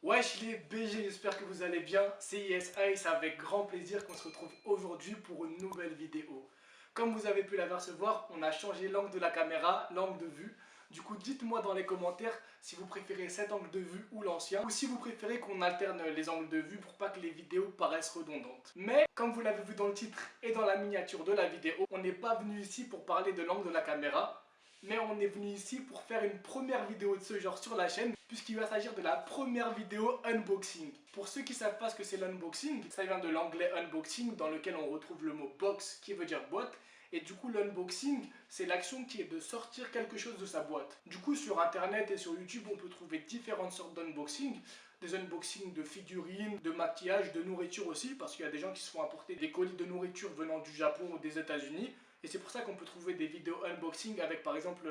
Wesh les BG, j'espère que vous allez bien, c'est ISA et c'est avec grand plaisir qu'on se retrouve aujourd'hui pour une nouvelle vidéo. Comme vous avez pu l'apercevoir, on a changé l'angle de la caméra, l'angle de vue. Du coup, dites-moi dans les commentaires si vous préférez cet angle de vue ou l'ancien, ou si vous préférez qu'on alterne les angles de vue pour pas que les vidéos paraissent redondantes. Mais, comme vous l'avez vu dans le titre et dans la miniature de la vidéo, on n'est pas venu ici pour parler de l'angle de la caméra, mais on est venu ici pour faire une première vidéo de ce genre sur la chaîne, puisqu'il va s'agir de la première vidéo unboxing. Pour ceux qui ne savent pas ce que c'est l'unboxing, ça vient de l'anglais unboxing dans lequel on retrouve le mot box qui veut dire boîte. Et du coup l'unboxing, c'est l'action qui est de sortir quelque chose de sa boîte. Du coup sur internet et sur YouTube, on peut trouver différentes sortes d'unboxing. Des unboxings de figurines, de maquillage, de nourriture aussi, parce qu'il y a des gens qui se font apporter des colis de nourriture venant du Japon ou des États-Unis. Et c'est pour ça qu'on peut trouver des vidéos unboxing avec par exemple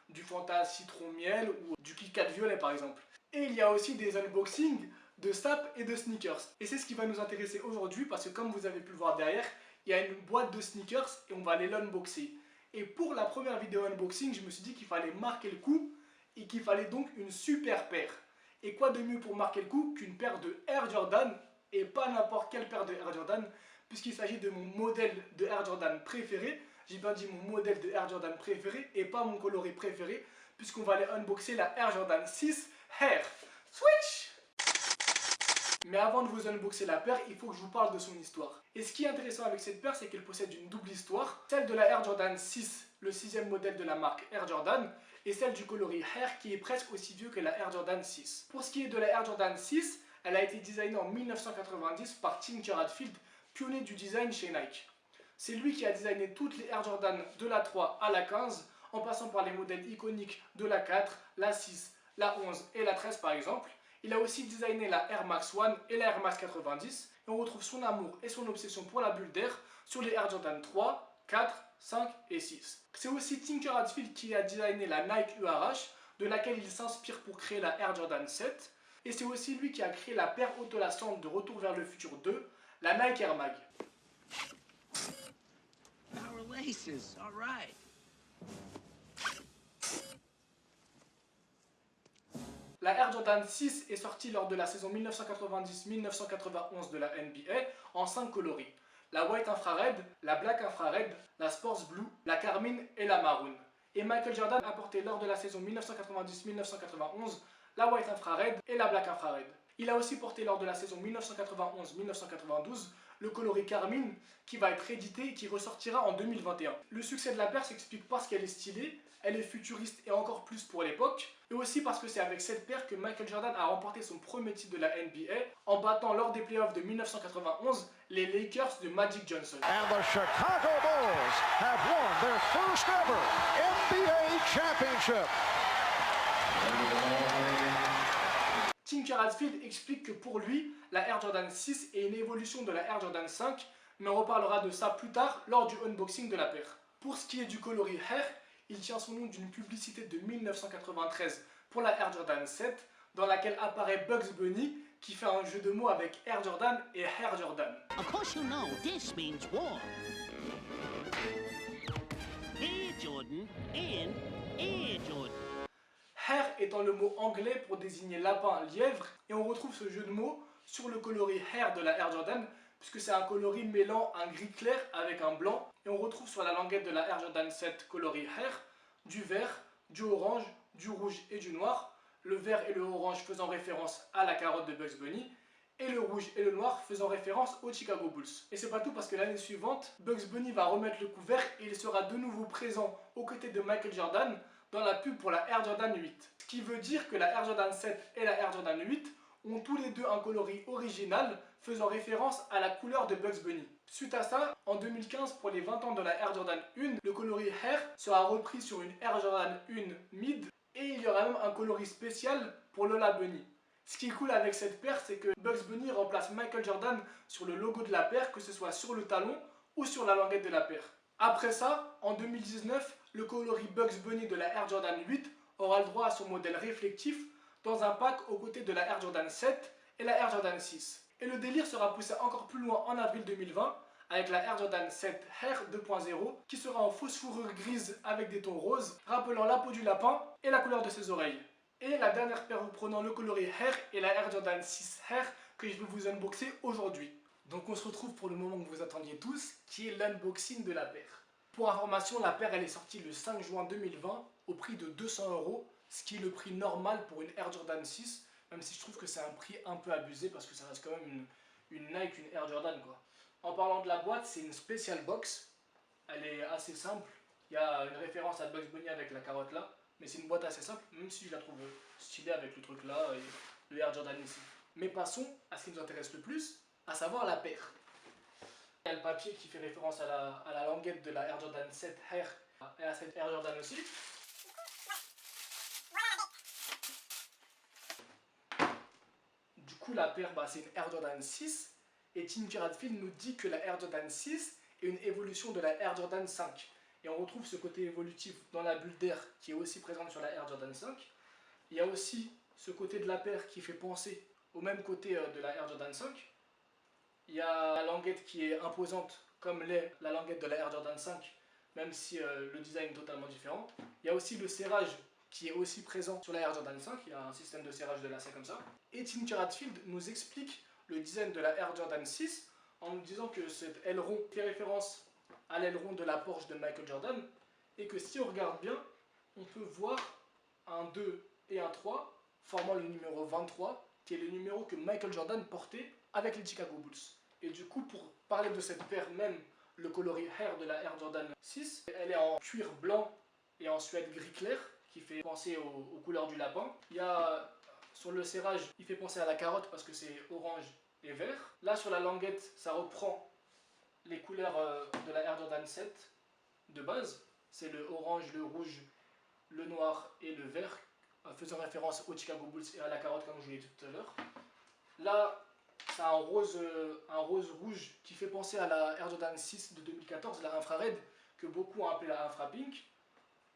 du Fanta citron miel ou du Kit Kat violet par exemple. Et il y a aussi des unboxings de sapes et de sneakers. Et c'est ce qui va nous intéresser aujourd'hui parce que comme vous avez pu le voir derrière, il y a une boîte de sneakers et on va aller l'unboxer. Et pour la première vidéo unboxing, je me suis dit qu'il fallait marquer le coup et qu'il fallait donc une super paire. Et quoi de mieux pour marquer le coup qu'une paire de Air Jordan, et pas n'importe quelle paire de Air Jordan, puisqu'il s'agit de mon modèle de Air Jordan préféré. J'ai bien dit mon modèle de Air Jordan préféré et pas mon coloris préféré, puisqu'on va aller unboxer la Air Jordan 6 Air. Switch! Mais avant de vous unboxer la paire, il faut que je vous parle de son histoire. Et ce qui est intéressant avec cette paire, c'est qu'elle possède une double histoire. Celle de la Air Jordan 6, le 6e modèle de la marque Air Jordan, et celle du coloris Air qui est presque aussi vieux que la Air Jordan 6. Pour ce qui est de la Air Jordan 6, elle a été designée en 1990 par Tinker Hatfield, pionnier du design chez Nike. C'est lui qui a designé toutes les Air Jordan de la 3 à la 15, en passant par les modèles iconiques de la 4, la 6, la 11 et la 13 par exemple. Il a aussi designé la Air Max 1 et la Air Max 90 et on retrouve son amour et son obsession pour la bulle d'air sur les Air Jordan 3, 4, 5 et 6. C'est aussi Tinker Hatfield qui a designé la Nike URH de laquelle il s'inspire pour créer la Air Jordan 7 et c'est aussi lui qui a créé la paire autolassante de Retour vers le futur 2, la Nike Air Mag. Power laces, all right. La Air Jordan 6 est sortie lors de la saison 1990-1991 de la NBA en 5 coloris. La White Infrared, la Black Infrared, la Sports Blue, la Carmine et la Maroon. Et Michael Jordan a porté lors de la saison 1990-1991 la White Infrared et la Black Infrared. Il a aussi porté lors de la saison 1991-1992 le coloris Carmine qui va être édité et qui ressortira en 2021. Le succès de la paire s'explique parce qu'elle est stylée, elle est futuriste et encore plus pour l'époque, et aussi parce que c'est avec cette paire que Michael Jordan a remporté son premier titre de la NBA en battant lors des playoffs de 1991 les Lakers de Magic Johnson. And the Chicago Bulls have won their first ever NBA championship. Tinker Hatfield explique que pour lui, la Air Jordan 6 est une évolution de la Air Jordan 5, mais on reparlera de ça plus tard lors du unboxing de la paire. Pour ce qui est du coloris Air, il tient son nom d'une publicité de 1993 pour la Air Jordan 7, dans laquelle apparaît Bugs Bunny, qui fait un jeu de mots avec Air Jordan et Air Jordan. Of course you know this means war. Air Jordan and Air Jordan. Hare étant le mot anglais pour désigner lapin, lièvre, et on retrouve ce jeu de mots sur le coloris Hare de la Air Jordan, puisque c'est un coloris mêlant un gris clair avec un blanc, et on retrouve sur la languette de la Air Jordan 7 coloris Hare du vert, du orange, du rouge et du noir, le vert et le orange faisant référence à la carotte de Bugs Bunny, et le rouge et le noir faisant référence aux Chicago Bulls. Et c'est pas tout parce que l'année suivante, Bugs Bunny va remettre le couvert et il sera de nouveau présent aux côtés de Michael Jordan dans la pub pour la Air Jordan 8. Ce qui veut dire que la Air Jordan 7 et la Air Jordan 8 ont tous les deux un coloris original faisant référence à la couleur de Bugs Bunny. Suite à ça, en 2015 pour les 20 ans de la Air Jordan 1, le coloris Air sera repris sur une Air Jordan 1 Mid et il y aura même un coloris spécial pour Lola Bunny. Ce qui est cool avec cette paire, c'est que Bugs Bunny remplace Michael Jordan sur le logo de la paire, que ce soit sur le talon ou sur la languette de la paire. Après ça, en 2019, le coloris Bugs Bunny de la Air Jordan 8 aura le droit à son modèle réflectif dans un pack aux côtés de la Air Jordan 7 et la Air Jordan 6. Et le délire sera poussé encore plus loin en avril 2020 avec la Air Jordan 7 Air 2.0 qui sera en fausse fourrure grise avec des tons roses, rappelant la peau du lapin et la couleur de ses oreilles. Et la dernière paire reprenant le coloris Air est la Air Jordan 6 Air que je vais vous unboxer aujourd'hui. Donc on se retrouve pour le moment que vous attendiez tous, qui est l'unboxing de la paire. Pour information, la paire elle est sortie le 5 juin 2020 au prix de 200 €, ce qui est le prix normal pour une Air Jordan 6, même si je trouve que c'est un prix un peu abusé parce que ça reste quand même une Nike, une Air Jordan quoi. En parlant de la boîte, c'est une special box, elle est assez simple, il y a une référence à Bugs Bunny avec la carotte là, mais c'est une boîte assez simple, même si je la trouve stylée avec le truc là et le Air Jordan ici. Mais passons à ce qui nous intéresse le plus, à savoir la paire. Il y a le papier qui fait référence à la languette de la Air Jordan 7 Air et à cette Air Jordan aussi. Du coup, la paire, c'est une Air Jordan 6 et Tinker Hatfield nous dit que la Air Jordan 6 est une évolution de la Air Jordan 5. Et on retrouve ce côté évolutif dans la bulle d'air qui est aussi présente sur la Air Jordan 5. Il y a aussi ce côté de la paire qui fait penser au même côté de la Air Jordan 5. Il y a la languette qui est imposante comme l'est la languette de la Air Jordan 5, même si le design est totalement différent. Il y a aussi le serrage qui est aussi présent sur la Air Jordan 5, il y a un système de serrage de lacets comme ça. Et Tinker Hatfield nous explique le design de la Air Jordan 6 en nous disant que cet aileron fait référence à l'aileron de la Porsche de Michael Jordan et que si on regarde bien, on peut voir un 2 et un 3 formant le numéro 23 qui est le numéro que Michael Jordan portait avec les Chicago Bulls. Et du coup, pour parler de cette paire même, le coloris Air de la Air Jordan 6, elle est en cuir blanc et en suède gris clair qui fait penser aux couleurs du lapin. Il y a sur le serrage, il fait penser à la carotte parce que c'est orange et vert. Là sur la languette, ça reprend les couleurs de la Air Jordan 7 de base. C'est le orange, le rouge, le noir et le vert, faisant référence aux Chicago Bulls et à la carotte comme je vous l'ai dit tout à l'heure. Là, c'est un rose rouge qui fait penser à la Air Jordan 6 de 2014, la infrared, que beaucoup ont appelé la infra pink.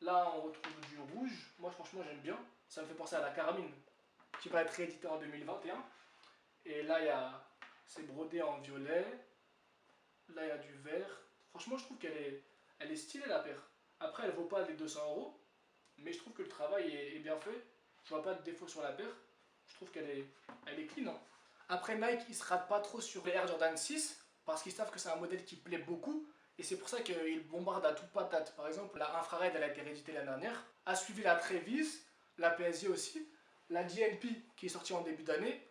Là, on retrouve du rouge. Moi, franchement, j'aime bien. Ça me fait penser à la Caramine, qui va être rééditée en 2021. Et là, c'est brodé en violet. Là, il y a du vert. Franchement, je trouve qu'elle est stylée, la paire. Après, elle vaut pas les 200 €, mais je trouve que le travail est bien fait. Je vois pas de défaut sur la paire. Je trouve qu'elle est clean. Hein. Après, Nike, ils se ratent pas trop sur les Air Jordan 6, parce qu'ils savent que c'est un modèle qui plaît beaucoup. Et c'est pour ça qu'ils bombardent à toute patate. Par exemple, la infrared, elle a été rééditée l'année dernière. A suivi la Travis, la PSG aussi. La DNP qui est sortie en début d'année.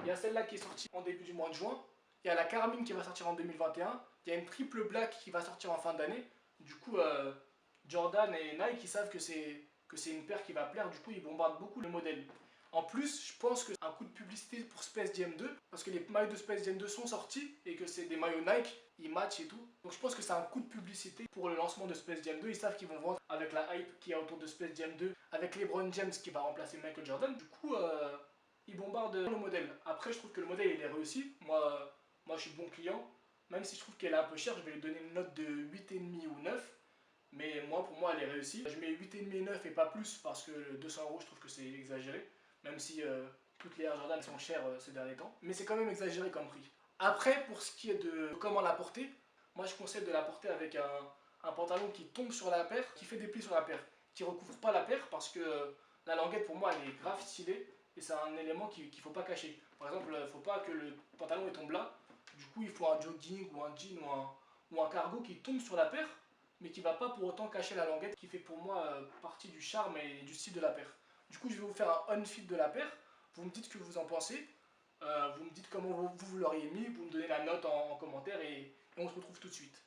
Il y a celle-là qui est sortie en début du mois de juin. Il y a la Caramine qui va sortir en 2021. Il y a une triple black qui va sortir en fin d'année. Du coup, Jordan et Nike, ils savent que c'est une paire qui va plaire. Du coup, ils bombardent beaucoup le modèle. En plus, je pense que c'est un coup de publicité pour Space Jam 2, parce que les maillots de Space Jam 2 sont sortis et que c'est des maillots Nike, ils matchent et tout. Donc je pense que c'est un coup de publicité pour le lancement de Space Jam 2. Ils savent qu'ils vont vendre avec la hype qui est autour de Space Jam 2, avec LeBron James qui va remplacer Michael Jordan. Du coup, ils bombardent le modèle. Après, je trouve que le modèle il est réussi. Moi je suis bon client. Même si je trouve qu'elle est un peu chère, je vais lui donner une note de 8,5 ou 9. Mais pour moi, elle est réussie. Je mets 8,5 et 9 et pas plus parce que 200 €, je trouve que c'est exagéré. Même si toutes les Air Jordan sont chères ces derniers temps. Mais c'est quand même exagéré comme prix. Après, pour ce qui est de comment la porter, moi je conseille de la porter avec un pantalon qui tombe sur la paire, qui fait des plis sur la paire, qui recouvre pas la paire parce que la languette pour moi elle est grave stylée et c'est un élément qu'il ne faut pas cacher. Par exemple, il ne faut pas que le pantalon il tombe là. Du coup, il faut un jogging ou un jean ou un cargo qui tombe sur la paire, mais qui ne va pas pour autant cacher la languette, qui fait pour moi partie du charme et du style de la paire. Du coup, je vais vous faire un unfit de la paire. Vous me dites ce que vous en pensez. Vous me dites comment vous l'auriez mis. Vous me donnez la note en commentaire et on se retrouve tout de suite.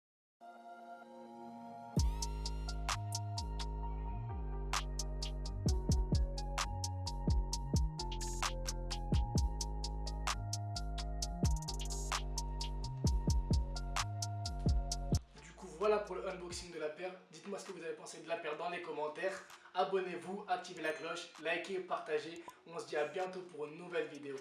Du coup, voilà pour le unboxing de la paire. Dites-moi ce que vous avez pensé de la paire dans les commentaires. Abonnez-vous, activez la cloche, likez, partagez. On se dit à bientôt pour une nouvelle vidéo.